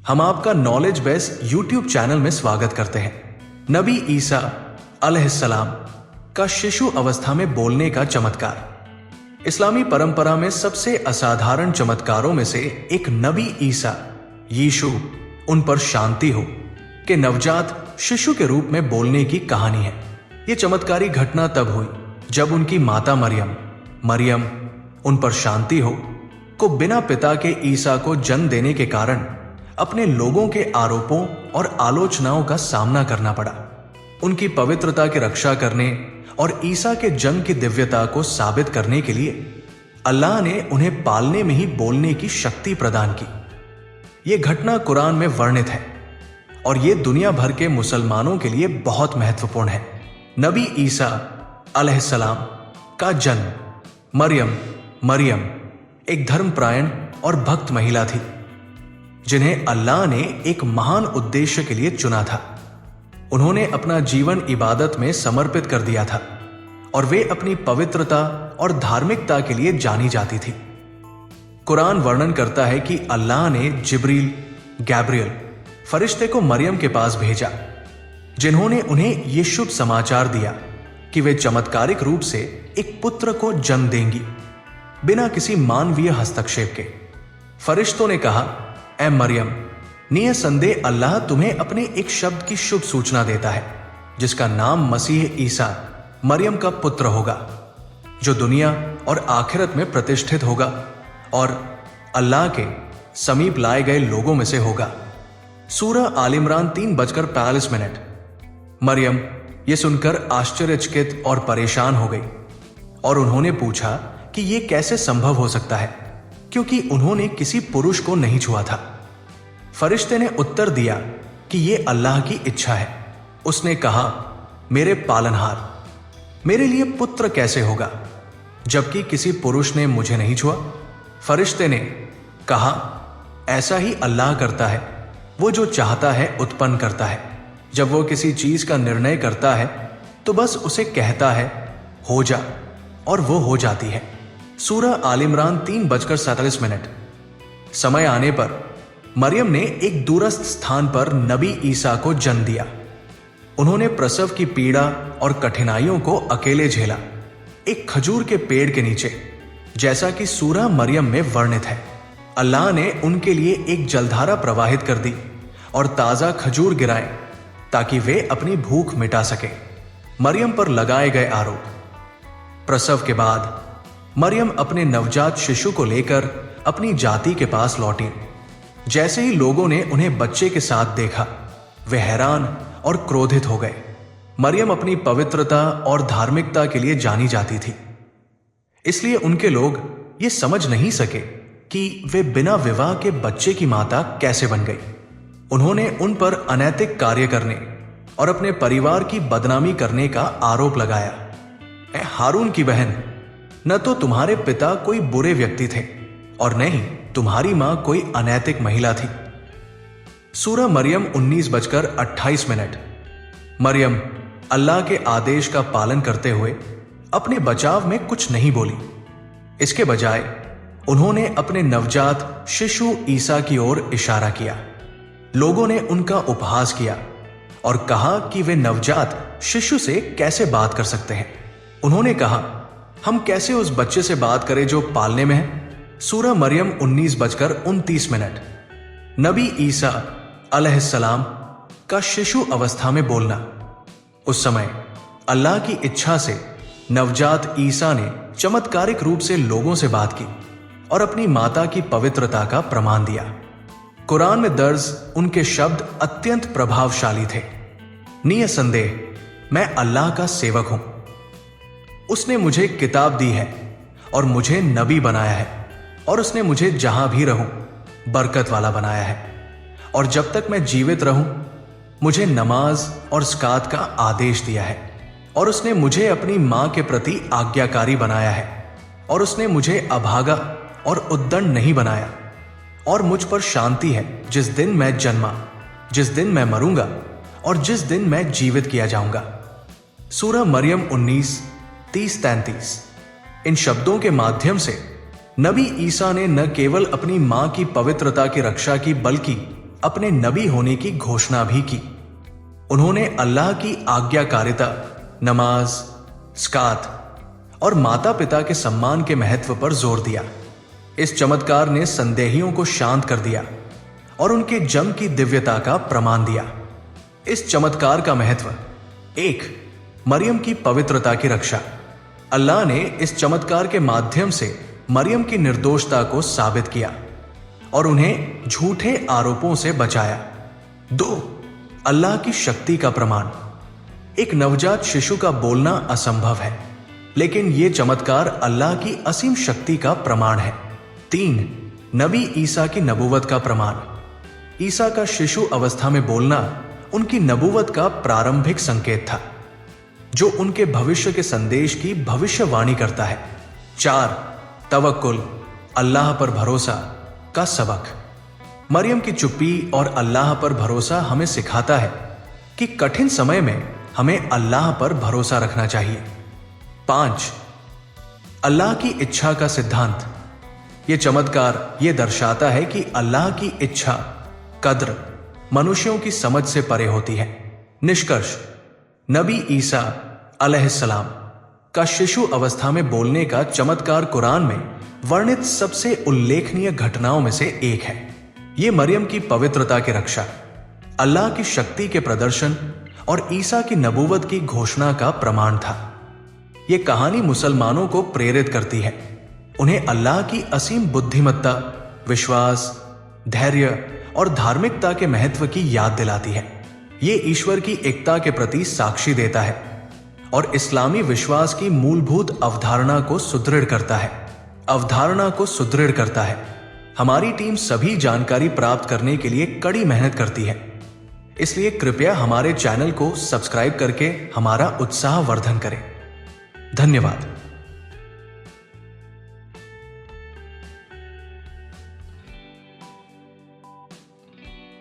हम आपका knowledge base YouTube channel में स्वागत करते हैं। नबी ईसा अलैहिस्सलाम का शिशु अवस्था में बोलने का चमत्कार। इस्लामी परंपरा में सबसे असाधारण चमत्कारों में से एक नबी ईसा यीशु उन पर शांति हो के नवजात शिशु के रूप में बोलने की कहानी है। यह चमत्कारी घटना तब हुई जब उनकी माता मरियम उन पर शांति हो को बिना पिता के ईसा को जन्म देने के कारण अपने लोगों के आरोपों और आलोचनाओं का सामना करना पड़ा। उनकी पवित्रता की रक्षा करने और ईसा के जन्म की दिव्यता को साबित करने के लिए अल्लाह ने उन्हें पालने में ही बोलने की शक्ति प्रदान की। यह घटना कुरान में वर्णित है और यह दुनिया भर के मुसलमानों के लिए बहुत महत्वपूर्ण है। नबी ईसा अलैहिस्सलाम का जन्म। मरियम एक धर्मपरायण और भक्त महिला थी जिन्हें अल्लाह ने एक महान उद्देश्य के लिए चुना था। उन्होंने अपना जीवन इबादत में समर्पित कर दिया था और वे अपनी पवित्रता और धार्मिकता के लिए जानी जाती थी। कुरान वर्णन करता है कि अल्लाह ने गैब्रियल फरिश्ते को मरियम के पास भेजा, जिन्होंने उन्हें यह शुभ समाचार दिया कि वे चमत्कारिक रूप से एक पुत्र को जन्म देंगी बिना किसी मानवीय हस्तक्षेप के। फरिश्तों ने कहा, ऐ मरियम, निसंदेह अल्लाह तुम्हें अपने एक शब्द की शुभ सूचना देता है जिसका नाम मसीह ईसा मरियम का पुत्र होगा, जो दुनिया और आखिरत में प्रतिष्ठित होगा और अल्लाह के समीप लाए गए लोगों में से होगा। सूरह आल इमरान 3:45। मरियम ये सुनकर आश्चर्यचकित और परेशान हो गई और उन्होंने पूछा कि यह कैसे संभव हो सकता है, क्योंकि उन्होंने किसी पुरुष को नहीं छुआ था। फरिश्ते ने उत्तर दिया कि यह अल्लाह की इच्छा है। उसने कहा, मेरे पालनहार, मेरे लिए पुत्र कैसे होगा जबकि किसी पुरुष ने मुझे नहीं छुआ? फरिश्ते ने कहा, ऐसा ही अल्लाह करता है, वो जो चाहता है उत्पन्न करता है। जब वो किसी चीज का निर्णय करता है तो बस उसे कहता है हो जा, और वो हो जाती है। सूरह आल इमरान 3:47। समय आने पर मरियम ने एक दूरस्थ स्थान पर नबी ईसा को जन्म दिया। उन्होंने प्रसव की पीड़ा और कठिनाइयों को अकेले झेला, एक खजूर के पेड़ के नीचे, जैसा कि सूरह मरियम में वर्णित है। अल्लाह ने उनके लिए एक जलधारा प्रवाहित कर दी और ताजा खजूर गिराए ताकि वे अपनी भूख मिटा सके। मरियम पर लगाए गए आरोप। प्रसव के बाद मरियम अपने नवजात शिशु को लेकर अपनी जाति के पास लौटी। जैसे ही लोगों ने उन्हें बच्चे के साथ देखा, वे हैरान और क्रोधित हो गए। मरियम अपनी पवित्रता और धार्मिकता के लिए जानी जाती थी, इसलिए उनके लोग ये समझ नहीं सके कि वे बिना विवाह के बच्चे की माता कैसे बन गई। उन्होंने उन पर अनैतिक कार्य करने और अपने परिवार की बदनामी करने का आरोप लगाया। ऐ हारून की बहन, न तो तुम्हारे पिता कोई बुरे व्यक्ति थे और न ही तुम्हारी मां कोई अनैतिक महिला थी। सूरह मरियम 19:28। मरियम अल्लाह के आदेश का पालन करते हुए अपने बचाव में कुछ नहीं बोली। इसके बजाय उन्होंने अपने नवजात शिशु ईसा की ओर इशारा किया। लोगों ने उनका उपहास किया और कहा कि वे नवजात शिशु से कैसे बात कर सकते हैं। उन्होंने कहा, हम कैसे उस बच्चे से बात करें जो पालने में है? सूरह मरियम 19:29। नबी ईसा अलैहिस्सलाम का शिशु अवस्था में बोलना। उस समय अल्लाह की इच्छा से नवजात ईसा ने चमत्कारिक रूप से लोगों से बात की और अपनी माता की पवित्रता का प्रमाण दिया। कुरान में दर्ज उनके शब्द अत्यंत प्रभावशाली थे। निसंदेह मैं अल्लाह का सेवक हूं। उसने मुझे किताब दी है और मुझे नबी बनाया है, और उसने मुझे जहां भी रहूं बरकत वाला बनाया है, और जब तक मैं जीवित रहूं मुझे नमाज और ज़कात का आदेश दिया है, और उसने मुझे अपनी मां के प्रति आज्ञाकारी बनाया है, और उसने मुझे अभागा और उद्दंड नहीं बनाया, और मुझ पर शांति है जिस दिन मैं जन्मा, जिस दिन मैं मरूंगा और जिस दिन मैं जीवित किया जाऊंगा। सूरह मरियम 19:30-33। इन शब्दों के माध्यम से नबी ईसा ने न केवल अपनी मां की पवित्रता की रक्षा की, बल्कि अपने नबी होने की घोषणा भी की। उन्होंने अल्लाह की आज्ञाकारिता, नमाज, ज़कात और माता पिता के सम्मान के महत्व पर जोर दिया। इस चमत्कार ने संदेहियों को शांत कर दिया और उनके जंग की दिव्यता का प्रमाण दिया। इस चमत्कार का महत्व: 1. मरियम की पवित्रता की रक्षा। अल्लाह ने इस चमत्कार के माध्यम से मरियम की निर्दोषता को साबित किया और उन्हें झूठे आरोपों से बचाया। 2. अल्लाह की शक्ति का प्रमाण। एक नवजात शिशु का बोलना असंभव है, लेकिन यह चमत्कार अल्लाह की असीम शक्ति का प्रमाण है। 3. नबी ईसा की नबूवत का प्रमाण। ईसा का शिशु अवस्था में बोलना उनकी नबूवत का प्रारंभिक संकेत था, जो उनके भविष्य के संदेश की भविष्यवाणी करता है। 4. तवक्कुल, अल्लाह पर भरोसा का सबक। मरियम की चुप्पी और अल्लाह पर भरोसा हमें सिखाता है कि कठिन समय में हमें अल्लाह पर भरोसा रखना चाहिए। 5. अल्लाह की इच्छा का सिद्धांत। यह चमत्कार यह दर्शाता है कि अल्लाह की इच्छा, कद्र मनुष्यों की समझ से परे होती है। निष्कर्ष: नबी ईसा अलैहिस्सलाम का शिशु अवस्था में बोलने का चमत्कार कुरान में वर्णित सबसे उल्लेखनीय घटनाओं में से एक है। यह मरियम की पवित्रता की रक्षा, अल्लाह की शक्ति के प्रदर्शन और ईसा की नबूवत की घोषणा का प्रमाण था। यह कहानी मुसलमानों को प्रेरित करती है, उन्हें अल्लाह की असीम बुद्धिमत्ता, विश्वास, धैर्य और धार्मिकता के महत्व की याद दिलाती है। ये ईश्वर की एकता के प्रति साक्षी देता है और इस्लामी विश्वास की मूलभूत अवधारणा को सुदृढ़ करता है। हमारी टीम सभी जानकारी प्राप्त करने के लिए कड़ी मेहनत करती है, इसलिए कृपया हमारे चैनल को सब्सक्राइब करके हमारा उत्साह वर्धन करें। धन्यवाद।